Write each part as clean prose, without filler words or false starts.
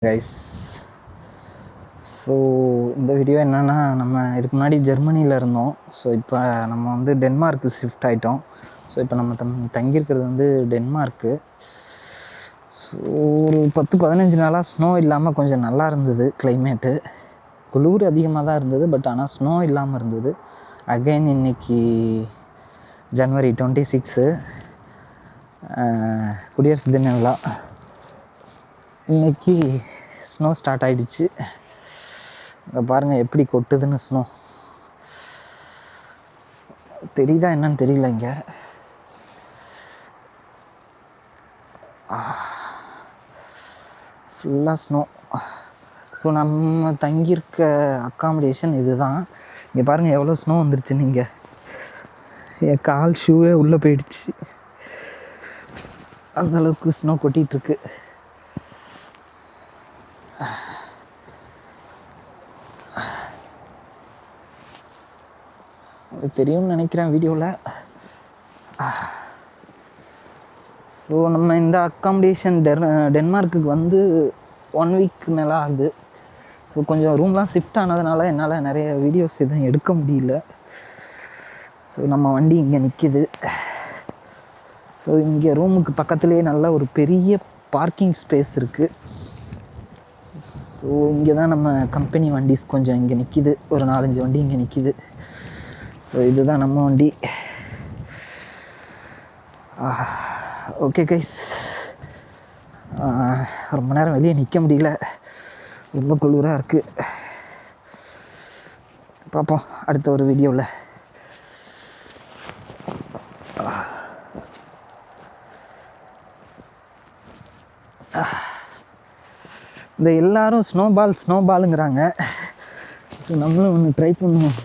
Guys, so இந்த video என்னென்னா, நம்ம இதுக்கு முன்னாடி ஜெர்மனியில் இருந்தோம். ஸோ இப்போ நம்ம வந்து டென்மார்க்கு ஷிஃப்ட் ஆகிட்டோம். ஸோ இப்போ நம்ம தங்கியிருக்கிறது வந்து டென்மார்க்கு. ஸோ ஒரு 10-15 நாளாக ஸ்னோ இல்லாமல் கொஞ்சம் நல்லா இருந்தது. கிளைமேட்டு குளிர் அதிகமாக தான் இருந்தது, பட் ஆனால் ஸ்னோ இல்லாமல் இருந்தது. அகைன் இன்னைக்கு ஜனவரி 26 குடியரசு தின விழா. இன்றைக்கி ஸ்னோ ஸ்டார்ட் ஆகிடுச்சு. இங்கே பாருங்கள் எப்படி கொட்டுதுன்னு. ஸ்னோ தெரியுதா என்னன்னு தெரியல. இங்கே ஃபுல்லாக ஸ்னோ. ஸோ நம்ம தங்கியிருக்க அக்காமடேஷன் இது தான். இங்கே பாருங்கள் எவ்வளோ ஸ்னோ வந்துருச்சுன்னு. இங்கே என் கால் ஷூவே உள்ளே போயிடுச்சு. அந்தளவுக்கு ஸ்னோ கொட்டிகிட்ருக்கு. தெரியும்னு நினைக்கிறேன் வீடியோவில். ஸோ நம்ம இந்த அக்காமடேஷன் டென்மார்க்குக்கு வந்து 1 வீக் மேலே ஆகுது. ஸோ கொஞ்சம் ரூம்லாம் ஷிஃப்ட் ஆனதுனால என்னால் நிறைய வீடியோஸ் எதுவும் எடுக்க முடியல. ஸோ நம்ம வண்டி இங்கே நிற்கிது. ஸோ இங்கே ரூமுக்கு பக்கத்துலேயே நல்ல ஒரு பெரிய பார்க்கிங் ஸ்பேஸ் இருக்குது. ஸோ இங்கே தான் நம்ம கம்பெனி வண்டிஸ் கொஞ்சம் இங்கே நிற்கிது. ஒரு 4-5 வண்டி இங்கே நிற்கிது. ஸோ இதுதான் நம்ம வண்டி. ஓகே கைஸ், ரொம்ப நேரம் வெளியே நிற்க முடியல, ரொம்ப குளிராக இருக்குது. பார்ப்போம் அடுத்த ஒரு வீடியோவில். இந்த எல்லோரும் ஸ்னோபாலுங்கிறாங்க. ஸோ நம்மளும் ஒன்று ட்ரை பண்ணுவோம்.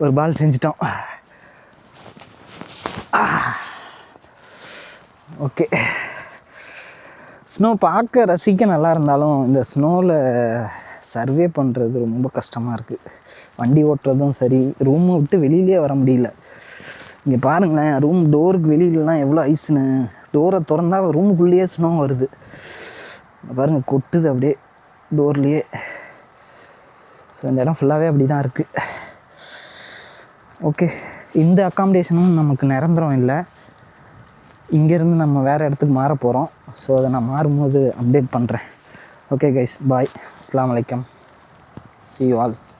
ஒரு பால் செஞ்சிட்டோம். ஓகே, ஸ்னோ பார்க்க ரசிக்க நல்லா இருந்தாலும் இந்த ஸ்னோவில் சர்வே பண்ணுறது ரொம்ப கஷ்டமாக இருக்குது. வண்டி ஓட்டுறதும் சரி, ரூமை விட்டு வெளியிலே வர முடியல. இங்கே பாருங்களேன், ரூம் டோருக்கு வெளியிலலாம் எவ்வளோ ஐஸ்னு. டோரை திறந்தா ரூமுக்குள்ளேயே ஸ்னோ வருது. பாருங்கள் கொட்டுது அப்படியே டோர்லேயே. ஸோ இந்த இடம் ஃபுல்லாகவே அப்படி தான் இருக்குது. ஓகே, இந்த அக்காமடேஷனும் நமக்கு நிரந்தரம் இல்லை. இங்கேருந்து நம்ம வேறு இடத்துக்கு மாற போகிறோம். ஸோ அதை நான் மாறும்போது அப்டேட் பண்ணுறேன். ஓகே கைஸ், பாய். அஸ்ஸலாமு அலைக்கும். See you all.